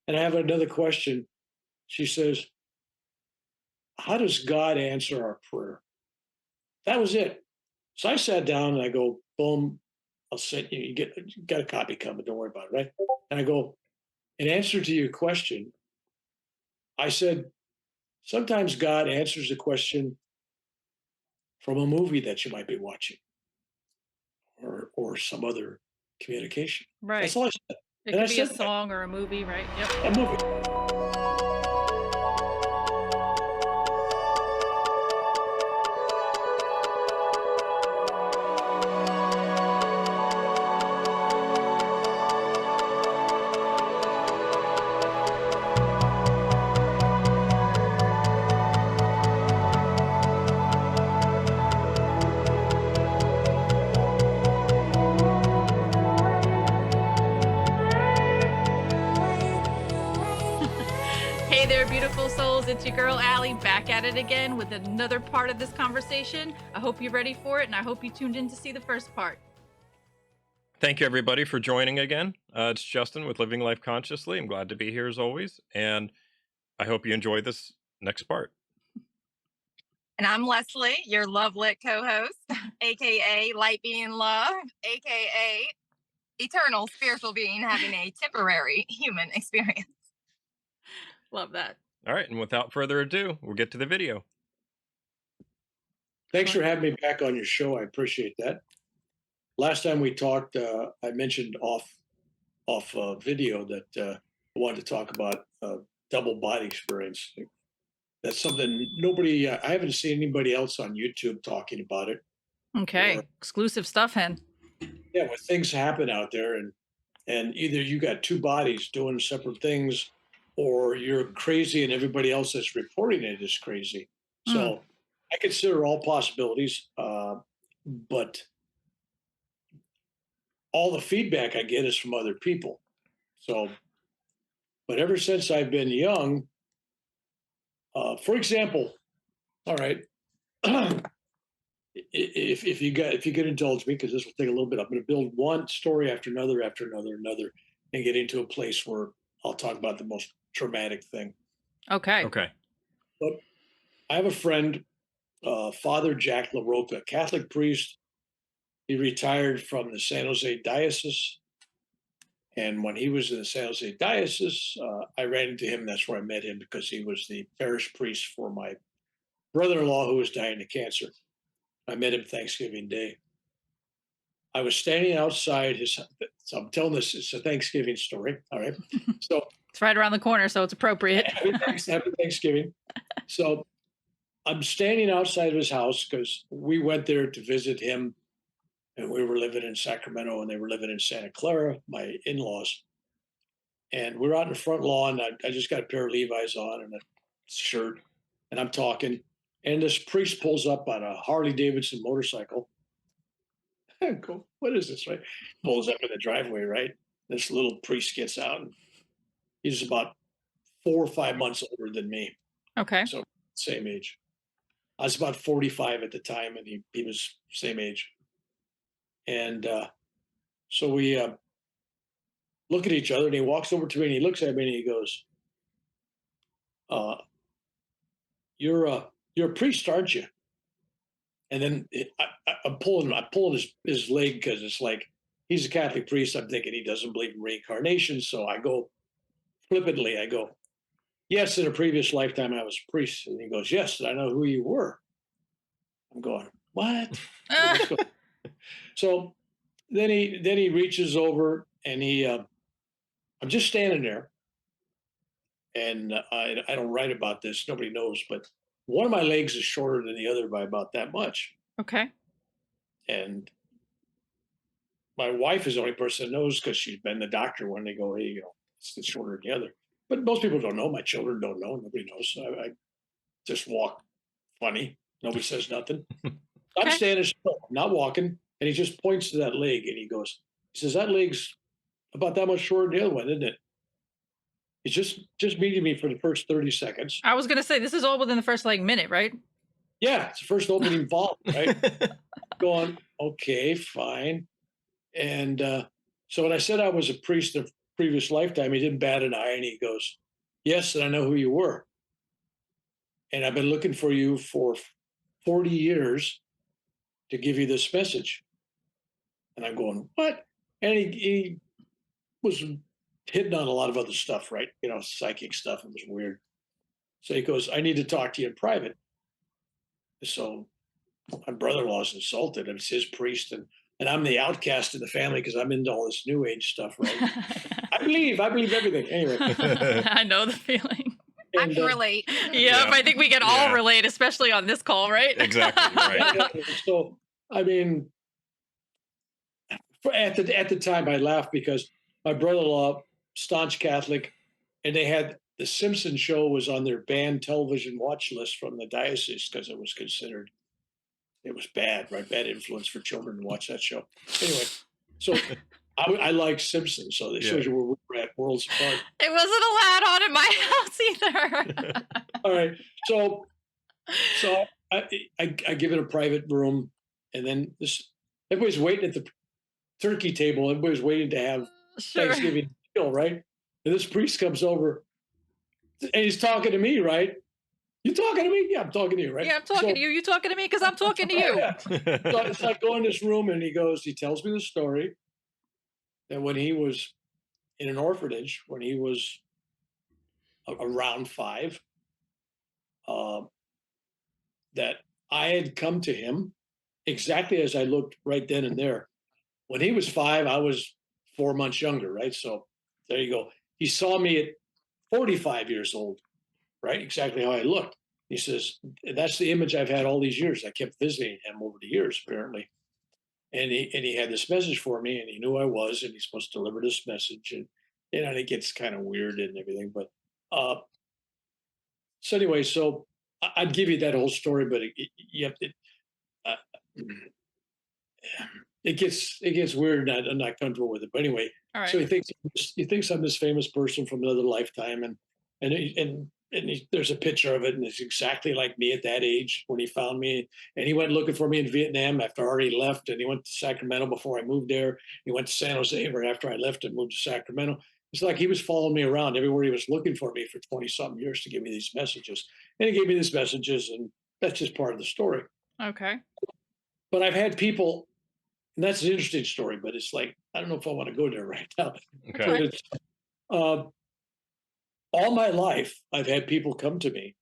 And I have another question. She says, how does God answer our prayer? That was it. So I sat down and I go, boom, I'll send you, you got a copy coming, don't worry about it, right? And I go, in answer to your question, I said, sometimes God answers a question from a movie that you might be watching or some other communication. Right. That's all I said. It And I could be a said that, song or a movie, right? Yep. a movie. Hey there, beautiful souls. It's your girl, Allie, back at it again with another part of this conversation. I hope you're ready for it, and I hope you tuned in to see the first part. Thank you, everybody, for joining again. It's Justin with Living Life Consciously. I'm glad to be here as always, and I hope you enjoy this next part. And I'm Leslie, your love lit co-host, aka light being love, aka eternal spiritual being having a temporary human experience. Love that. All right, and without further ado, we'll get to the video. Thanks for having me back on your show. I appreciate that. Last time we talked, I mentioned off video that I wanted to talk about double body experience. That's something nobody. I haven't seen anybody else on YouTube talking about it. Okay. Or Exclusive stuff, Hen. yeah, when things happen out there, and either you got two bodies doing separate things, or you're crazy and everybody else that's reporting it is crazy. Mm. So I consider all possibilities, but all the feedback I get is from other people. So, but ever since I've been young, for example, all right, if you could indulge me, because this will take a little bit, I'm going to build one story after another, and get into a place where I'll talk about the most traumatic thing. Okay. Okay. But I have a friend, Father Jack LaRocca, Catholic priest. He retired from the San Jose diocese. And when he was in the San Jose diocese, I ran into him. That's where I met him because he was the parish priest for my brother-in-law who was dying of cancer. I met him Thanksgiving Day. I was standing outside his. So I'm telling this. It's a Thanksgiving story. All right. So It's right around the corner, so it's appropriate. happy Thanksgiving. So I'm standing outside of his house because we went there to visit him, and we were living in Sacramento, and they were living in Santa Clara, my in-laws. And we're out in the front lawn. I just got a pair of Levi's on and a shirt, and I'm talking. And this priest pulls up on a Harley Davidson motorcycle. I go, what is this, right? Pulls up in the driveway, right? This little priest gets out, and he's about 4 or 5 months older than me. Okay. So same age. I was about 45 at the time, and he was same age. And so we look at each other, and he walks over to me, and he looks at me, and he goes, uh, you're a priest, aren't you?" And then I'm pulling his leg because it's like he's a Catholic priest. I'm thinking he doesn't believe in reincarnation. So I go flippantly, I go, "Yes, in a previous lifetime I was a priest." And he goes, "Yes, I know who you were." I'm going, "What?" So then he reaches over and I'm just standing there, and I don't write about this. Nobody knows, but one of my legs is shorter than the other by about that much. Okay. And my wife is the only person that knows because she's been the doctor when they go, "Hey, it's shorter than the other." But most people don't know. My children don't know. Nobody knows. So I just walk funny. Nobody says nothing. I'm Okay. standing still, I'm not walking, and he just points to that leg and he says, "That leg's about that much shorter than the other one, isn't it?" He's just meeting me for the first 30 seconds. I was gonna say this is all within the first like minute, right? Yeah, it's the first opening vault, right? Going, okay, fine. And so when I said I was a priest of previous lifetime, he didn't bat an eye, and he goes, "Yes, and I know who you were. And I've been looking for you for 40 years to give you this message." And I'm going, "What?" And he was hitting on a lot of other stuff, right? Psychic stuff. It was weird. So he goes, "I need to talk to you in private." So my brother-in-law's insulted, and it's his priest, and I'm the outcast in the family because I'm into all this new age stuff, right? I believe everything. Anyway, I know the feeling. I and can relate. Yep, Yeah. I think we can all Yeah. relate, especially on this call, right? Exactly, right. so I mean, at the time, I laughed because my brother-in-law, staunch Catholic, and they had the Simpson show was on their banned television watch list from the diocese because it was considered it was bad, right? Bad influence for children to watch that show. Anyway, so I like Simpsons, so this shows you where we're at, worlds apart. It wasn't allowed on in my house either. All right, so I give it a private room, and then everybody's waiting at the turkey table. Everybody's waiting to have Sure. Thanksgiving meal, right? And this priest comes over, and he's talking to me, right? You talking to me? Yeah, I'm talking to you, right? Yeah, I'm talking to you. You talking to me because I'm talking to you. Yeah. So it's like going in this room, and he tells me the story that when he was in an orphanage, when he was around 5, that I had come to him exactly as I looked right then and there. When he was 5, I was 4 months younger, right? So there you go. He saw me at 45 years old, right? Exactly how I looked. He says, "That's the image I've had all these years." I kept visiting him over the years, apparently. And he had this message for me, and he knew I was, and he's supposed to deliver this message. And and it gets kind of weird and everything. But so anyway, so I'd give you that whole story, but you have to, uh, it gets weird, and I'm not comfortable with it. But anyway, All so right. he thinks I'm this famous person from another lifetime, there's a picture of it, and it's exactly like me at that age when he found me. And he went looking for me in Vietnam after I already left, and he went to Sacramento before I moved there. He went to San Jose right after I left and moved to Sacramento. It's like he was following me around everywhere. He was looking for me for 20 something years to give me these messages, and he gave me these messages, and that's just part of the story. Okay. But I've had people, and that's an interesting story, but it's like I don't know if I want to go there right now. Okay. But it's, uh, all my life, I've had people come to me,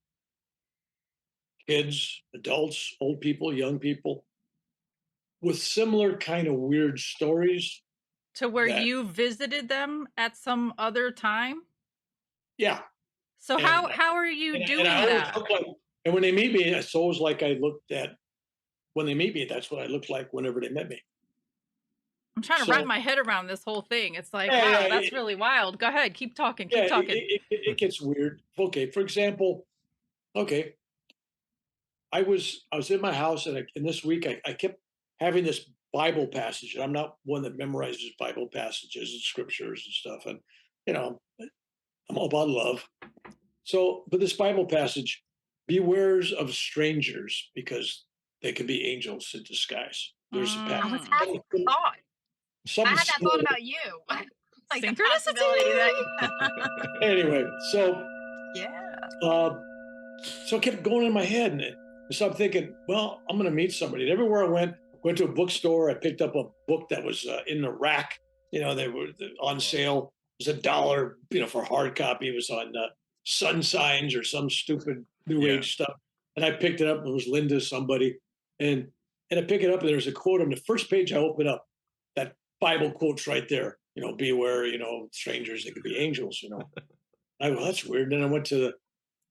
kids, adults, old people, young people, with similar kind of weird stories. To where That- you visited them at some other time. Yeah. So And- how are you And, doing and I always that? look like, and when they meet me, it's always like I looked at, when they meet me, that's what I looked like whenever they met me. I'm trying to so- wrap my head around this whole thing. It's like, Yeah, wow, yeah, that's really wild. Go ahead, keep talking, keep Yeah, talking. it gets weird. Okay, for example, okay, I was in my house, and this week I kept having this Bible passage, and I'm not one that memorizes Bible passages and scriptures and stuff, and you know I'm all about love. So, but this Bible passage, bewares of strangers because they can be angels in disguise. There's a I was Mm. having a thought. I something had that small- thought about you. Like the Synchronicity. possibility that Anyway, so yeah. so it kept going in my head, and so I'm thinking, well, I'm going to meet somebody. And everywhere I went to a bookstore. I picked up a book that was in the rack. They were on sale. It was $1, for hard copy. It was on Sun Signs or some stupid new Yeah. age stuff. And I picked it up. It was Linda, somebody, and I pick it up, and there's a quote on the first page. I open up, that Bible quote's right there. Beware, strangers, they could be angels. I go, that's weird. And then I went to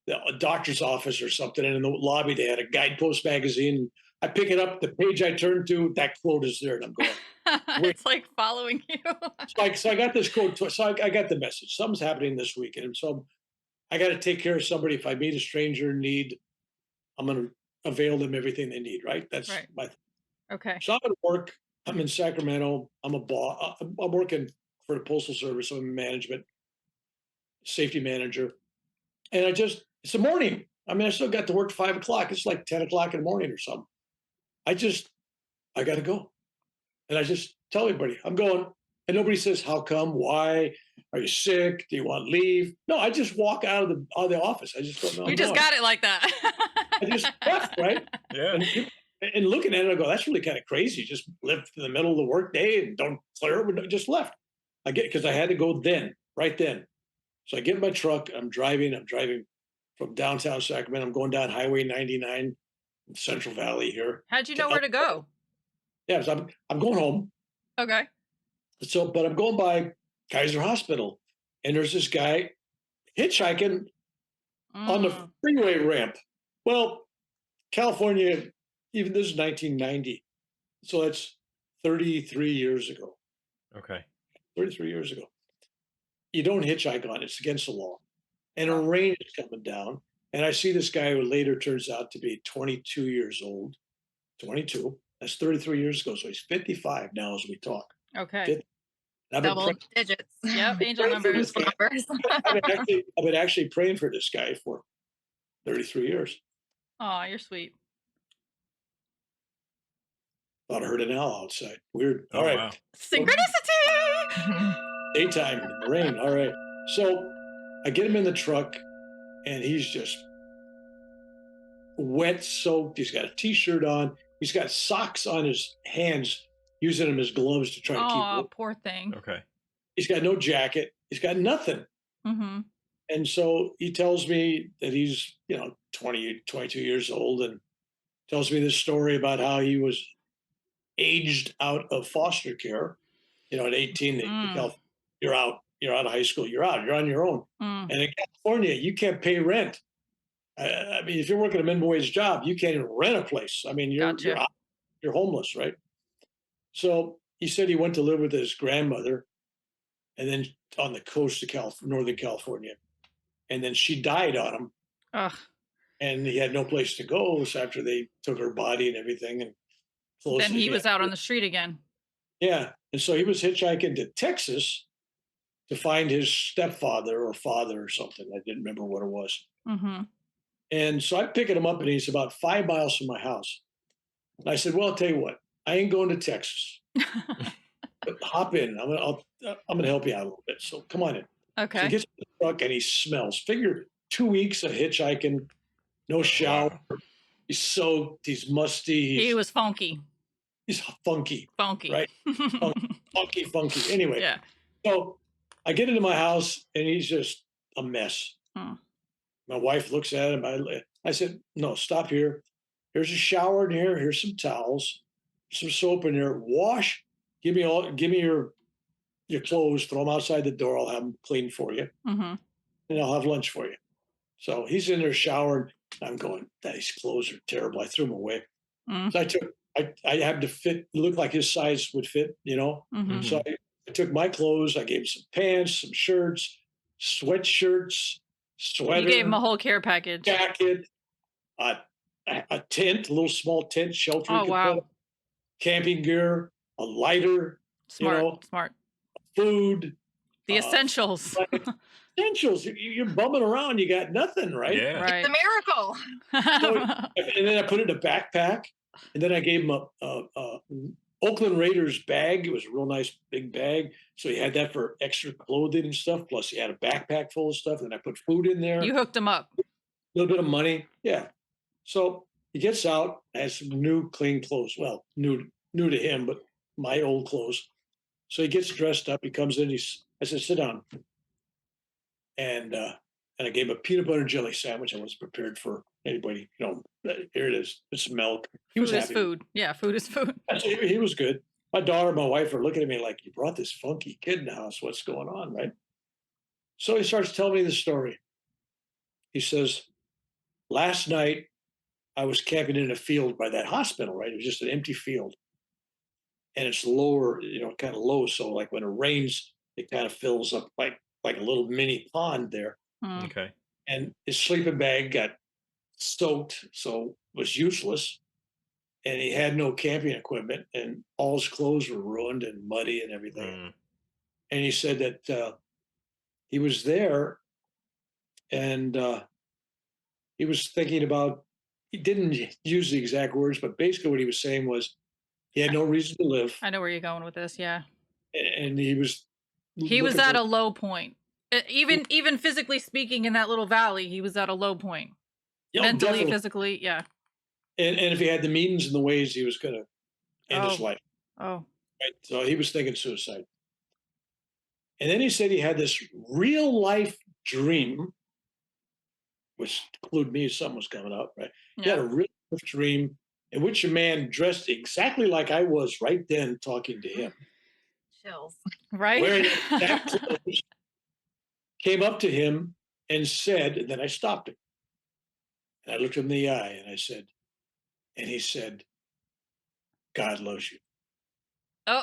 a doctor's office or something, and in the lobby they had a Guidepost magazine. I pick it up, the page I turn to, that quote is there, and I'm going. It's like following you. So I got this quote. So I got the message. Something's happening this weekend, and so I got to take care of somebody. If I meet a stranger in need, I'm going to avail them everything they need. Right? That's Right. my. Okay. So I'm at work. I'm in Sacramento. I'm a boss. I'm working for the Postal Service. I'm a management safety manager, and it's the morning. I mean, I still got to work 5 o'clock. It's like 10 o'clock in the morning or something. I got to go. And I just tell everybody, I'm going. And nobody says, how come? Why? Are you sick? Do you want leave? No, I just walk out of the office. I just don't know. You I'm just going. got it like that. I just left, right? Yeah. And people, and looking at it, I go, that's really kind of crazy. Just lived in the middle of the workday and don't clear it. Just left. I get because I had to go then, right then. So I get in my truck. I'm driving. From downtown Sacramento. I'm going down Highway 99, in Central Valley here. How'd you know where to go? Yeah, so I'm going home. Okay. So, but I'm going by Kaiser Hospital, and there's this guy hitchhiking on the Mm. freeway ramp. Well, California, even this is 1990, so that's 33 years ago. Okay. 33 years ago. You don't hitchhike on it; it's against the law. And a rain is coming down, and I see this guy who later turns out to be 22 years old. 22. That's 33 years ago. So he's 55 now as we talk. Okay. I've been, Double digits. Yep. Angel praying for numbers. this guy. Numbers. I've been actually praying for this guy for 33 years. Oh, you're sweet. Thought I heard an owl outside. Weird. Oh, All right. wow. Synchronicity. Daytime in the rain. All right. So I get him in the truck, and he's just wet, soaked. He's got a t-shirt on. He's got socks on his hands, using them as gloves to try to keep Oh, warm. poor thing. Okay. He's got no jacket. He's got nothing. Mm-hmm. And so he tells me that he's, 20, 22 years old, and tells me this story about how he was aged out of foster care. At 18, you're out. You're out of high school. You're out. You're on your own. Mm. And in California, you can't pay rent. I mean, if you're working a minimum wage job, you can't even rent a place. I mean, you're Gotcha. out, you're homeless, right? So he said he went to live with his grandmother, and then on the coast of Northern California, and then she died on him, Ugh. and he had no place to go. So after they took her body and everything, and closed Then it, he was out on the street again. yeah, and so he was hitchhiking to Texas to find his stepfather or father or something. I didn't remember what it was. Mm-hmm. And so I'm picking him up, and he's about 5 miles from my house. And I said, "Well, I'll tell you what, I ain't going to Texas. But hop in. I'm gonna help you out a little bit. So come on in." So Okay. he gets in the truck and he smells. Figure 2 weeks of hitchhiking, no shower. Wow. He's soaked. He's musty. He was funky. He's funky, Funky. right? Funky. Anyway, Yeah. so I get into my house and he's just a mess. Hmm. My wife looks at him. I said, "No, stop here. Here's a shower in here. Here's some towels, some soap in there. Wash. Give me your clothes. Throw them outside the door. I'll have them clean for you, Mm-hmm. and I'll have lunch for you." So he's in there showering. I'm going, "These clothes are terrible." I threw them away. Mm. So I had to fit. Look like his size would fit. Mm-hmm. So I took my clothes. I gave him some pants, some shirts, sweatshirts, sweater, You gave him a whole care package. jacket, a tent, a little small tent shelter. Oh, wow. Camping gear, a lighter, Smart. Smart. food, The uh, essentials. essentials. You're bumming around. You got nothing, right? Yeah. Right. The miracle. And then I put it in a backpack, and then I gave him a Oakland Raiders bag. It was a real nice big bag. So he had that for extra clothing and stuff. Plus he had a backpack full of stuff. And I put food in there, You hooked him up. a little bit of money. Yeah. So he gets out, has some new clean clothes. Well, new to him, but my old clothes. So he gets dressed up. He comes in. I said, "Sit down." And I gave him a peanut butter and jelly sandwich. I wasn't prepared for anybody. Here it is. It's milk. He was Food is happy. food. Yeah, food is food. He was good. My daughter and my wife are looking at me like, "You brought this funky kid in the house. What's going on?" Right? So he starts telling me the story. He says, "Last night I was camping in a field by that hospital, right? It was just an empty field. And it's lower, kind of low. So like when it rains, it kind of fills up like a little mini pond there. Mm. Okay. And his sleeping bag got soaked, so was useless. And he had no camping equipment, and all his clothes were ruined and muddy and everything." Mm. And he said that he was there, and he was thinking about. He didn't use the exact words, but basically what he was saying was he had no reason to live. I know where you're going with this. Yeah. and he was He was looking at for. a low point. Even physically speaking in that little valley, he was at a low point. Oh, Mentally, definitely. physically, yeah. And if he had the means and the ways, he was going to end his Oh, life. oh. Right. So he was thinking suicide. And then he said he had this real life dream, which included me, something was coming up, right? He had Yeah. a real life dream in which a man dressed exactly like I was right then talking to him, Chills. Right? wearing exact clothes, came up to him and said, and then I stopped him. And I looked him in the eye and I said, and he said, God loves you. Oh,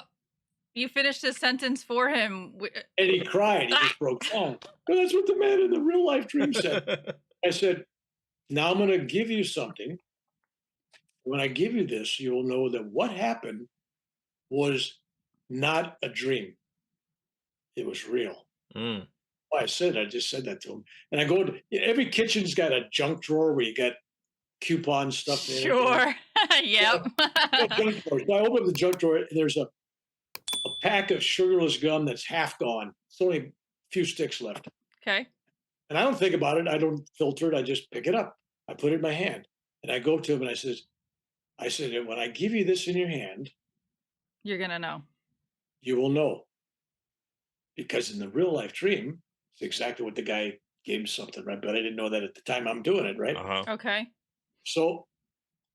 you finished his sentence for him. And he cried. He just broke down. Well, that's what the man in the real life dream said. I said, now I'm going to give you something. When I give you this, you'll know that what happened was not a dream. It was real. Mm. Well, I just said that to him. And I go to every kitchen's got a junk drawer where you got coupon stuff in it. Sure. Yep. Junk drawer. So I open the junk drawer and there's a pack of sugarless gum that's half gone. It's only a few sticks left. Okay. And I don't think about it. I don't filter it. I just pick it up. I put it in my hand. And I go up to him and I said, when I give you this in your hand, You're gonna know. you will know. Because in the real life dream, it's exactly what the guy gave me something, right? But I didn't know that at the time I'm doing it, right? Uh-huh. Okay. So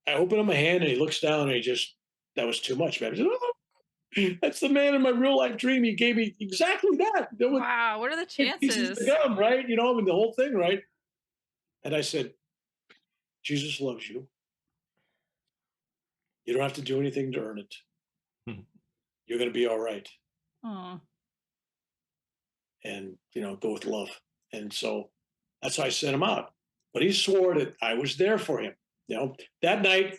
I open up my hand and he looks down and that was too much, man. I said, oh, that's the man in my real life dream. He gave me exactly that. There was Wow, what are the pieces of chances? gum, right? I mean, the whole thing, right? And I said, Jesus loves you. You don't have to do anything to earn it. Mhm. You're going to be all right. Oh, And, go with love. And so that's how I sent him out. But he swore that I was there for him. That night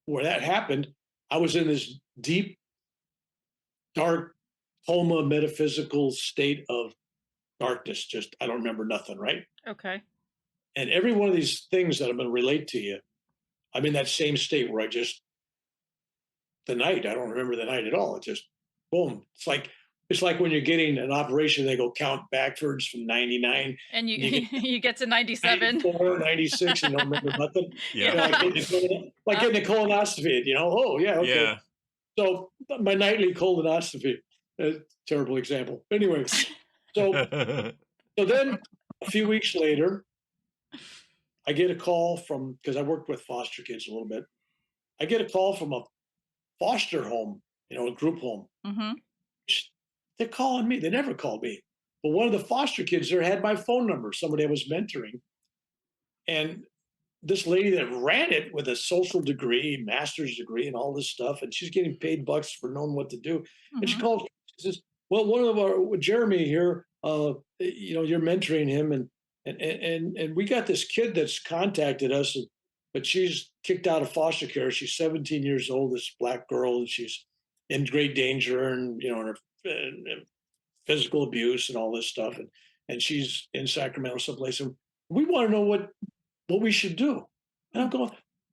where that happened, I was in this deep, dark, coma, metaphysical state of darkness. Just, I don't remember nothing, right? okay. And every one of these things that I'm going to relate to you, I'm in that same state where the night, I don't remember the night at all. It just, boom. It's like when you're getting an operation, they go count backwards from 99. And you You get you get to 97. 94, 96, and don't remember nothing. Yeah. Like getting a colonoscopy, oh, yeah, okay. Yeah. So my nightly colonoscopy, terrible example. Anyway, so then a few weeks later, I get a call because I worked with foster kids a little bit. I get a call from a foster home, a group home. Mm-hmm. They're calling me. They never called me. But one of the foster kids there had my phone number, somebody I was mentoring. And this lady that ran it with a social degree, master's degree, and all this stuff, and she's getting paid bucks for knowing what to do. And she Mm-hmm. called, she says, well, one of our Jeremy here, you're mentoring him, and we got this kid that's contacted us, but she's kicked out of foster care. She's 17 years old, this black girl, and she's in great danger, and and physical abuse and all this stuff, and she's in Sacramento someplace, and we want to know what we should do. And I'm going,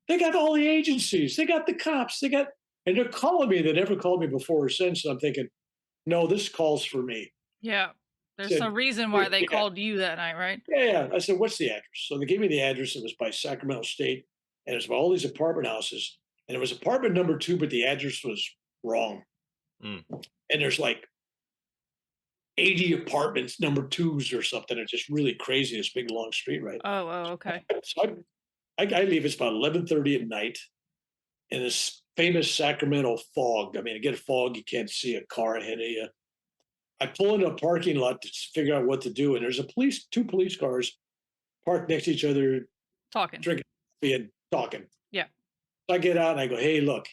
they got all the agencies, they got the cops, and they're calling me. They never called me before or since. And I'm thinking, no, this calls for me. Yeah. There's Said, some reason why they yeah, called you that night, right? yeah. I said, what's the address? So they gave me the address. It was by Sacramento State, and it was by all these apartment houses. And it was apartment number 2, but the address was wrong. Mm. And there's like 80 apartments, number 2s or something. It's just really crazy, this big long street, right? Oh, okay. So I leave. It's about 11:30 at night in this famous Sacramento fog. I mean, I get a fog, you can't see a car ahead of you. I pull into a parking lot to figure out what to do, and there's two police cars parked next to each other, Talking. drinking coffee and talking. Yeah. So I get out and I go, hey, look,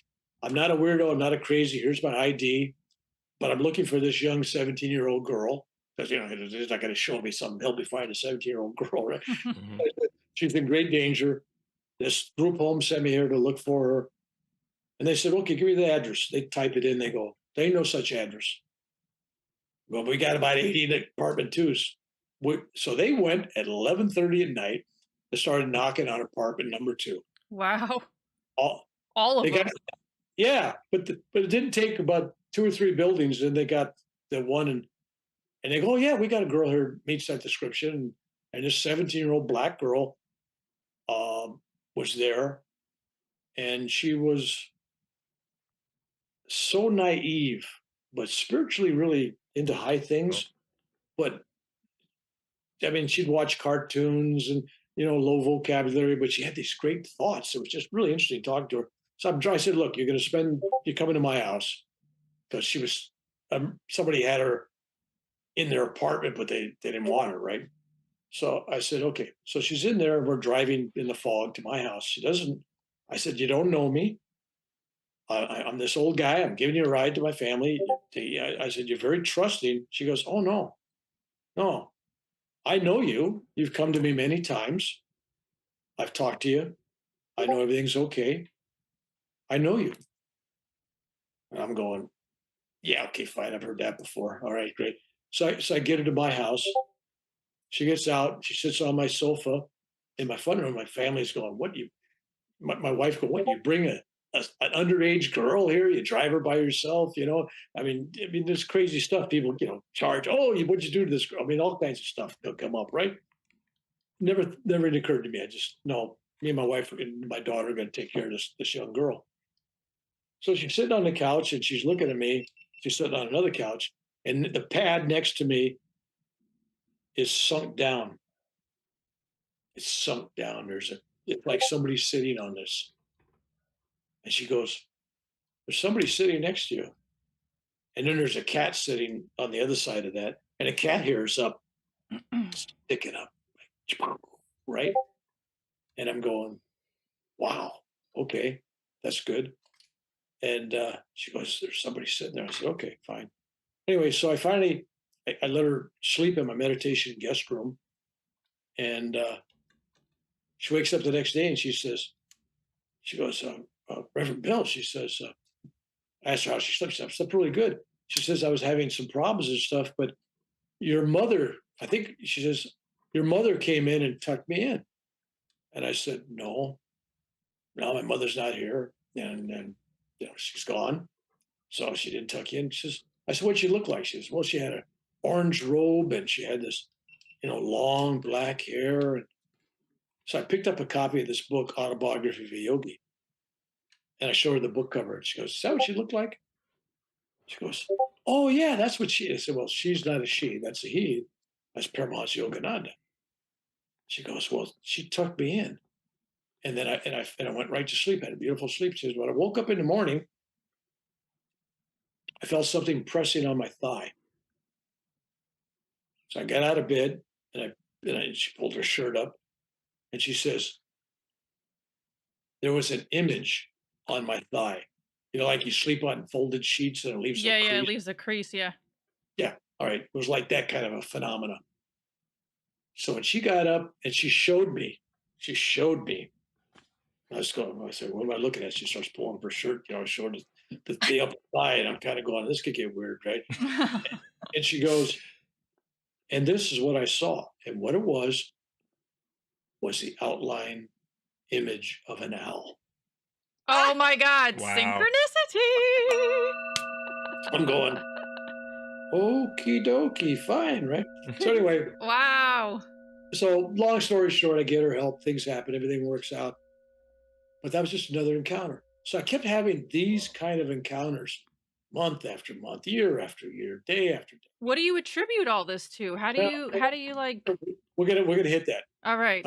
I'm not a weirdo. I'm not a crazy. Here's my ID, but I'm looking for this young 17-year-old girl because, he's not going to show me something. He'll be finding a 17-year-old girl, right? Mhm. She's in great danger. This group home sent me here to look for her. And they said, okay, give me the address. They type it in. They go, there ain't no such address. Well, we got about 80 apartment 2s. So they went at 11:30 at night. They started knocking on apartment number 2. Wow. All, All they of them. got, yeah, but it didn't take about two or three buildings, and they got the one, and they go, oh, yeah, we got a girl here meets that description. And this 17-year-old black girl was there, and she was so naive, but spiritually really into high Well, things. But I mean, she'd watch cartoons and low vocabulary, but she had these great thoughts. It was just really interesting talking to her. So I said, "Look, you're coming to my house," because she was somebody had her in their apartment, but they didn't want her, right? So I said, "Okay." So she's in there, and we're driving in the fog to my house. She doesn't. I said, "You don't know me. I'm this old guy. I'm giving you a ride to my family." I said, "You're very trusting." She goes, "Oh no, no, I know you. You've come to me many times. I've talked to you. I know everything's okay. I know you." And I'm going, "Yeah, okay, fine. I've heard that before. All right, great." So I get her to my house. She gets out. She sits on my sofa in my front room. My family's going, "What you?" My wife go, "What you bring an underage girl here? You drive her by yourself? I mean, there's crazy stuff. People, charge. Oh, what'd you do to this girl? I mean, all kinds of stuff will come up, right? Never it occurred to me. I just no. Me and my wife and my daughter are going to take care of this young girl. So she's sitting on the couch and she's looking at me. She's sitting on another couch, and the pad next to me is sunk down. It's sunk down. It's like somebody's sitting on this. And she goes, "There's somebody sitting next to you." And then there's a cat sitting on the other side of that. And a cat hairs up, sticking up, right? And I'm going, wow, okay, that's good. And she goes, "There's somebody sitting there." I said, "Okay, fine." Anyway, so I let her sleep in my meditation guest room. And she wakes up the next day and she goes, "Reverend Bill," she says, I asked her how she slept. She said, "I slept really good." She says, "I was having some problems and stuff, but your mother," I think she says, "your mother came in and tucked me in." And I said, "No, no, my mother's not here." And she's gone. So she didn't tuck you in. I said, "What'd she look like?" She says, "Well, she had an orange robe and she had this, long black hair." And so I picked up a copy of this book, Autobiography of a Yogi, and I showed her the book cover. And she goes, "Is that what she looked like?" She goes, "Oh, yeah, that's what she is." I said, "Well, she's not a she, that's a he. That's Paramahansa Yogananda." She goes, "Well, she tucked me in." And then I went right to sleep. I had a beautiful sleep. She says, "When I woke up in the morning, I felt something pressing on my thigh." So I got out of bed and she pulled her shirt up and she says, "There was an image on my thigh. Like you sleep on folded sheets and it leaves a Yeah, yeah, it crease." leaves a crease. Yeah. Yeah. All right. It was like that kind of a phenomena. So when she got up and she showed me, I said, "What am I looking at?" She starts pulling up her shirt, showing the upper thigh. And I'm kind of going, this could get weird, right? And she goes, "And this is what I saw." And what it was the outline image of an owl. Oh my God, wow. synchronicity. I'm going, okie dokie, fine, right? So anyway, Wow. so long story short, I get her help, things happen, everything works out. But that was just another encounter. So I kept having these kind of encounters month after month, year after year, day after day. What do you attribute all this to? Well, How do you like we're gonna hit that. all right.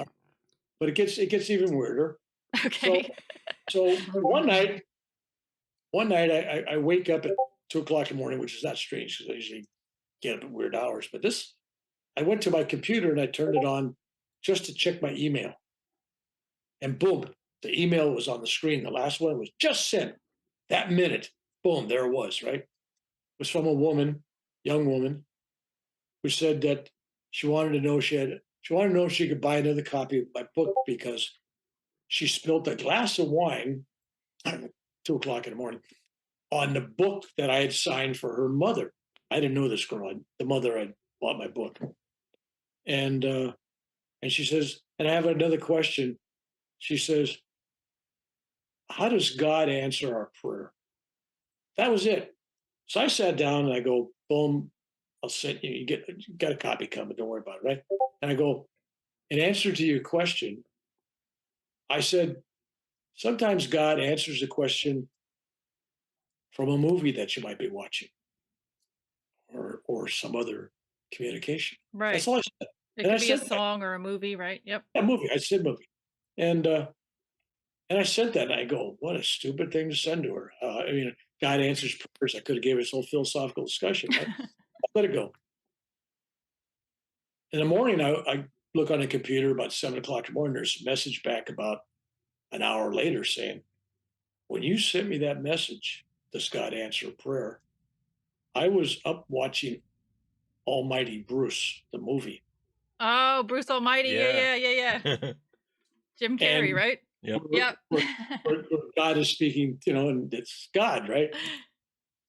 But it gets even weirder. So Okay. so one night I wake up at 2 o'clock in the morning, which is not strange because I usually get up at weird hours. But I went to my computer and I turned it on just to check my email. And boom, the email was on the screen. The last one was just sent that minute. Boom, there it was, right? It was from a woman, young woman, who said that she wanted to know if she could buy another copy of my book because she spilled a glass of wine at 2 o'clock in the morning on the book that I had signed for her mother. I didn't know this girl. The mother had bought my book. And and she says, and I have another question. She says, "How does God answer our prayer?" That was it. So I sat down and I go, boom, I'll send you, you got a copy coming, don't worry about it, right? And I go, in answer to your question, I said, sometimes God answers a question from a movie that you might be watching or some other communication. That's Right. all I said. It And I could be a said that, song or a movie, right? Yep. yeah, movie. I said movie. And I said that and I go, what a stupid thing to send to her. I mean, God answers prayers. I could have gave this whole philosophical discussion, right? I let it go. In the morning, I look on the computer about 7 o'clock in the morning. There's a message back about an hour later saying, when you sent me that message, does God answer a prayer? I was up watching Almighty Bruce, the movie. Oh, Bruce Almighty. Yeah. Yeah. Jim Carrey, And right? Yep. Yep. where God is speaking, and it's God, right?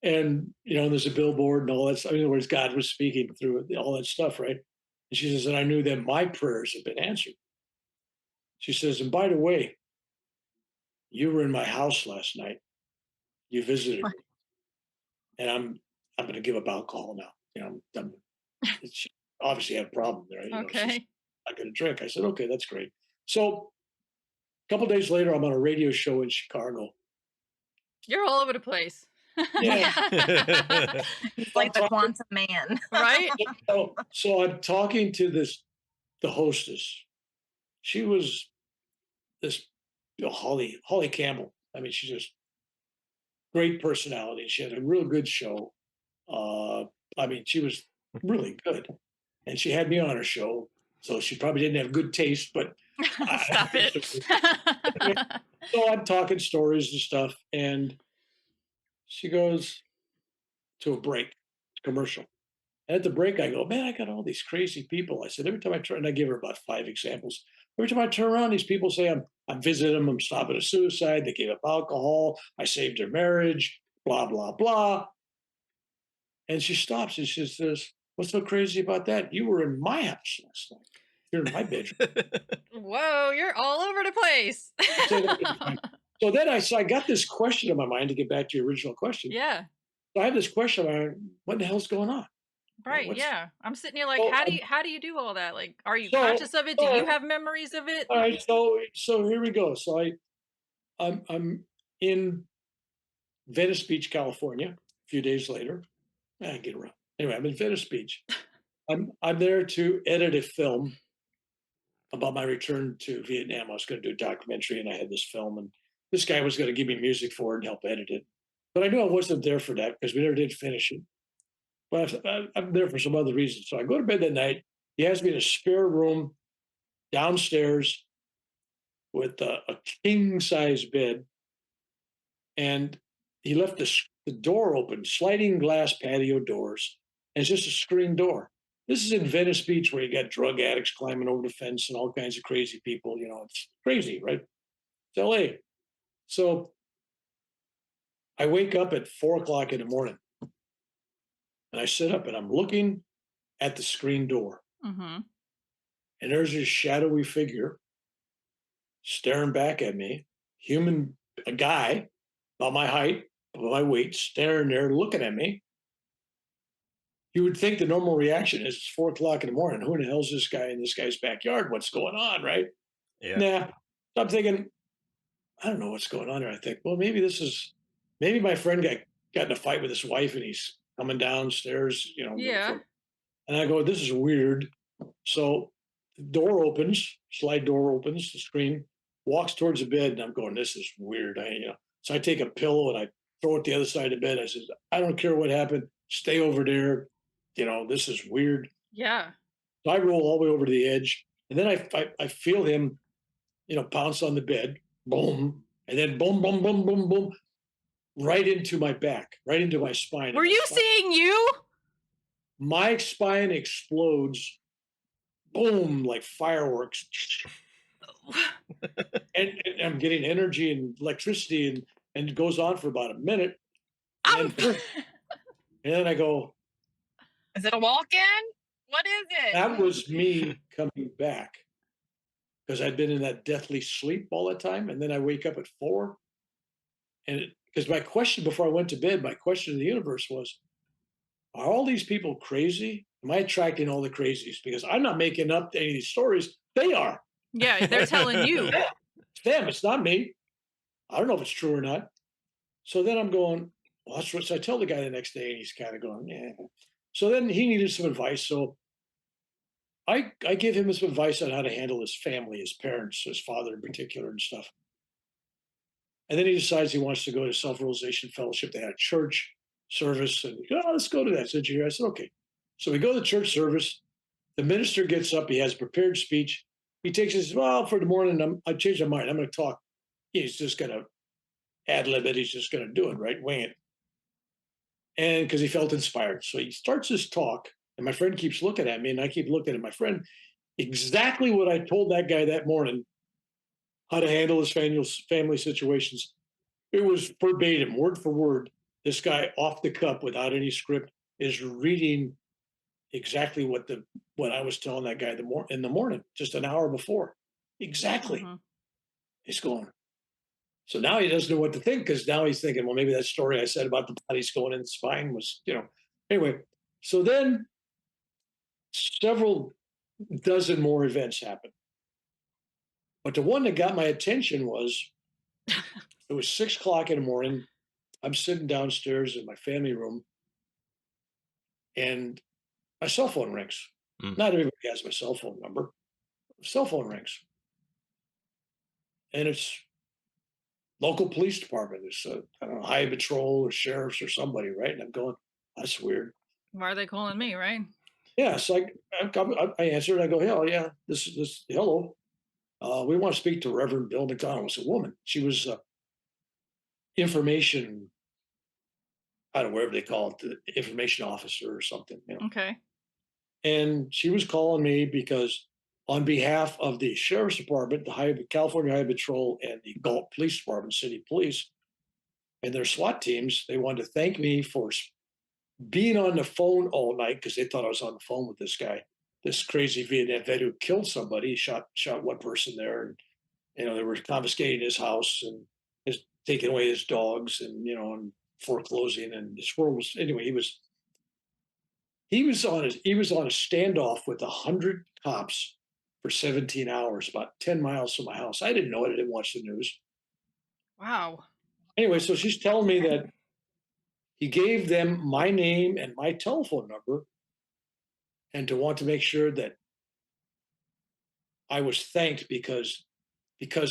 And, there's a billboard and all that stuff. In other words, God was speaking through all that stuff, right? And she says, and I knew that my prayers had been answered. She says, and by the way, you were in my house last night. You visited me. And I'm going to give up alcohol now. She obviously had a problem there. She's Okay. not going to drink. I said, okay, that's great. So a couple days later, I'm on a radio show in Chicago. You're all over the place. Yeah. He's like the quantum man. Right? So I'm talking to the hostess. She was this Holly Campbell. I mean, she's just great personality. She had a real good show. I mean, she was really good, and she had me on her show. So she probably didn't have good taste, but Stop it. So I'm talking stories and stuff, and she goes to a break, commercial. And at the break, I go, man, I got all these crazy people. I said, every time I turn, and I give her about 5 examples. Every time I turn around, these people say, I'm visiting them, I'm stopping a suicide, they gave up alcohol, I saved their marriage, blah, blah, blah. And she stops and she says, what's so crazy about that? You were in my house last night. You're in my bedroom. Whoa, you're all over the place. So then I got this question in my mind to get back to your original question. Yeah. So I have this question, what the hell's going on? Right. Yeah. I'm sitting here like, So how do you do all that? Like, are you so conscious of it? Do you have memories of it? all right, so here we go. So I'm in Venice Beach, California. A few days later, I get around. Anyway, I'm in Venice Beach. I'm there to edit a film about my return to Vietnam. I was going to do a documentary, and I had this film, and this guy was going to give me music for it and help edit it. But I knew I wasn't there for that because we never did finish it. But I'm there for some other reasons. So I go to bed that night. He has me in a spare room downstairs with a king size bed. And he left the door open, sliding glass patio doors. And it's just a screen door. This is in Venice Beach where you got drug addicts climbing over the fence and all kinds of crazy people. It's crazy, right? It's LA. So I wake up at 4 o'clock in the morning and I sit up and I'm looking at the screen door. Mm-hmm. And there's this shadowy figure staring back at me, a guy about my height, about my weight, staring there, looking at me. You would think the normal reaction is it's 4 o'clock in the morning. Who in the hell's this guy in this guy's backyard? What's going on, right? Yeah. Nah. So I'm thinking, I don't know what's going on here. I think, well, maybe my friend got in a fight with his wife and he's coming downstairs, Yeah. And I go, this is weird. So the door opens, slide door opens, the screen, walks towards the bed, and I'm going, this is weird. So I take a pillow and I throw it the other side of the bed. I says, I don't care what happened. Stay over there. This is weird. Yeah. So I roll all the way over to the edge. And then I feel him, pounce on the bed, boom, and then boom, boom, boom, boom, boom, right into my back, right into my spine. Were you seeing you? My spine explodes, boom, like fireworks. and I'm getting energy and electricity, and it goes on for about a minute. And then I go, Is it a walk-in? What is it? that was me coming back because I'd been in that deathly sleep all the time. And then I wake up at 4. And because my question before I went to bed, my question to the universe was, are all these people crazy? Am I attracting all the crazies? Because I'm not making up any of these stories. They are. Yeah, they're telling you. Yeah, it's them. It's not me. I don't know if it's true or not. So then I'm going, well, that's what. So I tell the guy the next day, and he's kind of going, yeah. So then he needed some advice. So I give him some advice on how to handle his family, his parents, his father in particular, and stuff. And then he decides he wants to go to Self Realization Fellowship. They had a church service, and oh, let's go to that. I said, okay. So we go to the church service. The minister gets up. He has a prepared speech. He takes his, well, for the morning, I changed my mind. I'm going to talk. He's just going to ad lib it. He's just going to do it, right? Wing it. And because he felt inspired. So he starts his talk, and my friend keeps looking at me, and I keep looking at my friend. Exactly what I told that guy that morning, how to handle his family situations. It was verbatim, word for word. This guy off the cuff without any script is reading exactly what I was telling that guy in the morning, just an hour before. Exactly. Mhm. He's going. So now he doesn't know what to think because now he's thinking, well, maybe that story I said about the bodies going in the spine was, Anyway, so then several dozen more events happened. But the one that got my attention was it was 6 o'clock in the morning. I'm sitting downstairs in my family room and my cell phone rings. Mm. Not everybody has my cell phone number. Cell phone rings. And it's local police department. It's I don't know, highway patrol or sheriffs or somebody, right? And I'm going, that's weird. Why are they calling me, right? Yeah, so I answered. I go, hell yeah, this. Hello, we want to speak to Reverend Bill McDonald. It's a woman. She was information, I don't know, whatever they call it, the information officer or something. Okay. And she was calling me because, on behalf of the sheriff's department, the California Highway Patrol, and the Galt Police Department, City Police, and their SWAT teams, they wanted to thank me for being on the phone all night because they thought I was on the phone with this guy, this crazy Vietnam vet who killed somebody. He shot one person there, and they were confiscating his house and taking away his dogs, and foreclosing, and his world was anyway. He was on a standoff with 100 cops for 17 hours, about 10 miles from my house. I didn't know it. I didn't watch the news. Wow. Anyway, so she's telling me that he gave them my name and my telephone number, and to want to make sure that I was thanked because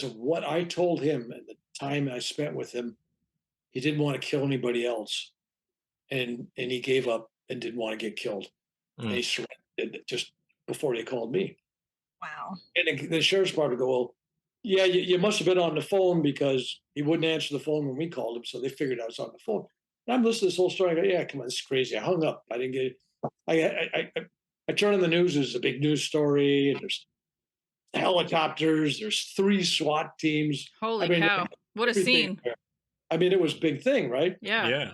of what I told him and the time I spent with him. He didn't want to kill anybody else, and he gave up and didn't want to get killed. And he surrendered just before they called me. Wow. And the sheriff's department go, well, yeah, you must have been on the phone because he wouldn't answer the phone when we called him, so they figured I was on the phone. And I'm listening to this whole story. I go, yeah, come on, this is crazy. I hung up. I didn't get it. I turn on the news. There's a big news story, and there's helicopters. There's 3 SWAT teams. Holy cow. What a everything scene. there. I mean, it was a big thing, right? Yeah. Yeah.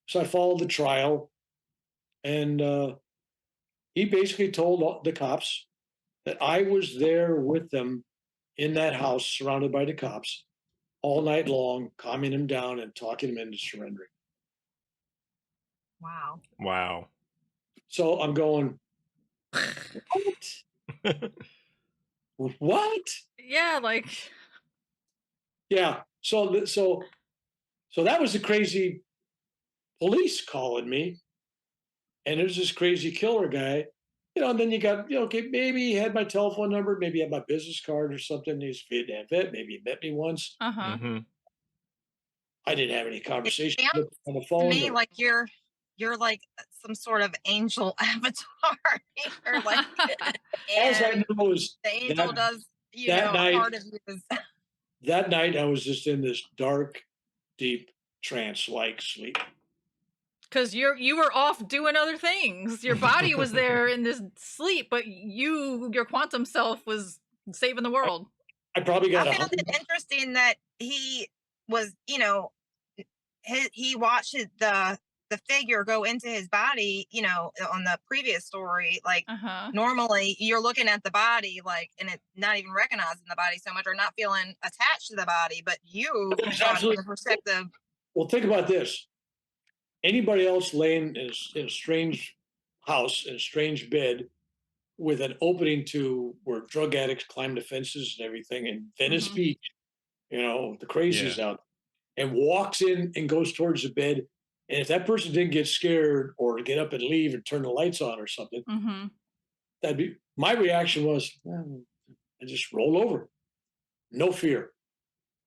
So I followed the trial, and he basically told the cops that I was there with them in that house, surrounded by the cops, all night long, calming him down and talking him into surrendering. Wow. Wow. So I'm going, what? What? Yeah, like Yeah. So that was the crazy police calling me, and there's this crazy killer guy. And then you got, okay, maybe he had my telephone number, maybe he had my business card or something. He's a Vietnam vet, maybe he met me once. uh-huh. Hmm. I didn't have any conversation sounds with him on the To phone. me, like you're like some sort of angel avatar or like As I and know is the angel that, does, that night, part of you is that night I was just in this dark, deep trance-like sleep. Because you were off doing other things. Your body was there in this sleep, but your quantum self was saving the world. I probably got I found it interesting that he was, he watched the the figure go into his body, on the previous story, like Uh-huh. normally you're looking at the body, like, and it not even recognizing the body so much or not feeling attached to the body, but you It's saw it from the absolutely. perspective. Well, think about this. Anybody else laying in a strange house, in a strange bed, with an opening to where drug addicts climb the fences and everything in Venice Mhm. Beach, the Yeah. crazies out, and walks in and goes towards the bed. And if that person didn't get scared or get up and leave and turn the lights on or something, Mhm. that'd be my reaction was, "Well," I just roll over. No fear.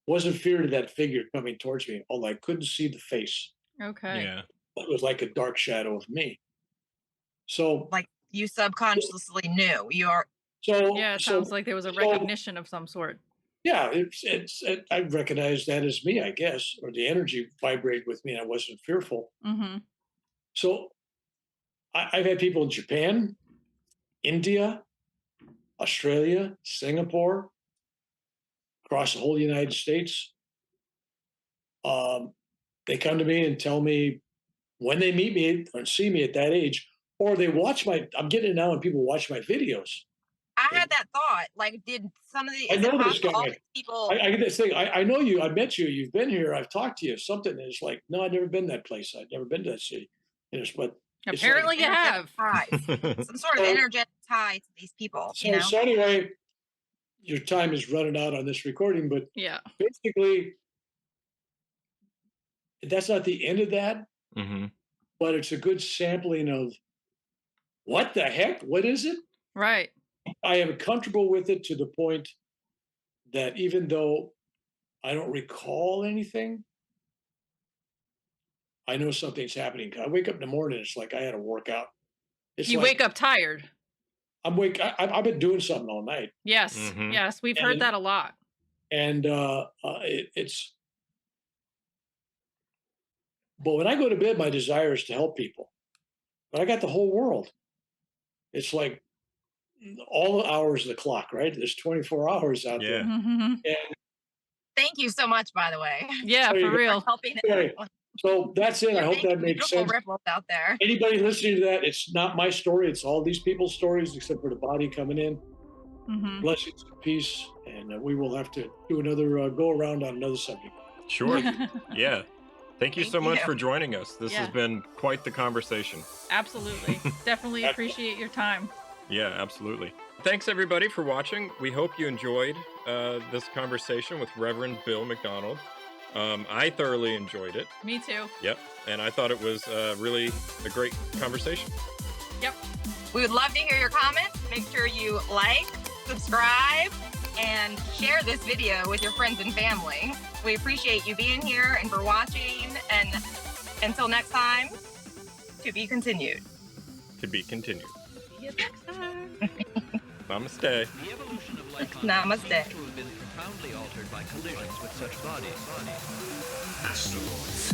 Wasn't fear to that figure coming towards me, although I couldn't see the face. Okay. Yeah. It was like a dark shadow of me. So, Like you subconsciously knew you are. so, Yeah, it so, sounds like there was a so, recognition of some sort. yeah, I recognize that as me, I guess, or the energy vibrated with me and I wasn't fearful. Mhm. So I've had people in Japan, India, Australia, Singapore, across the whole United States. Um, they come to me and tell me when they meet me or see me at that age, or they watch I'm getting it now when people watch my videos. I And had that thought. Like, I is it know this possible guy. all these people? I get this thing. I know you. I met you. You've been here. I've talked to you. Something. And it's like, no, I've never been that place. I've never been to that city. But it's like, Apparently you Energetic have. ties, some sort of so, energetic tie to these people, so anyway, your time is running out on this recording, but Yeah. basically, that's not the end of that, Hmm. but it's a good sampling of what the heck? What is it? Right. I am comfortable with it to the point that even though I don't recall anything, I know something's happening. I wake up in the morning, it's like I had a workout. It's You like wake up tired. I've been doing something all night, Yes. Hmm. Yes, we've heard and that a lot. it's. But when I go to bed, my desire is to help people. But I got the whole world. It's like all the hours of the clock, right? There's 24 hours out there, Yeah. Mhm. and thank you so much, by the way, Yeah, there for you go. for real. helping Okay, everyone. so that's it. I You're hope that making makes beautiful sense. ripples out there. Anybody listening to that, it's not my story. It's all these people's stories, except for the body coming in. Mhm. Blessings and peace, and we will have to do another go around on another subject. Sure. Yeah. Thank you Thank so much you. for joining us. This has Yeah. been quite the conversation. Absolutely. Definitely appreciate your time. Yeah, absolutely. Thanks everybody for watching. We hope you enjoyed this conversation with Reverend Bill McDonald. I thoroughly enjoyed it. Me too. Yep. And I thought it was really a great conversation. Yep. We would love to hear your comments. Make sure you like, subscribe, and share this video with your friends and family. We appreciate you being here and for watching. And until next time, to be continued. To be continued. See you next time. Namaste. The evolution of life on Namaste. Earth seems to have been profoundly altered by collisions with such bodies. Asteroids.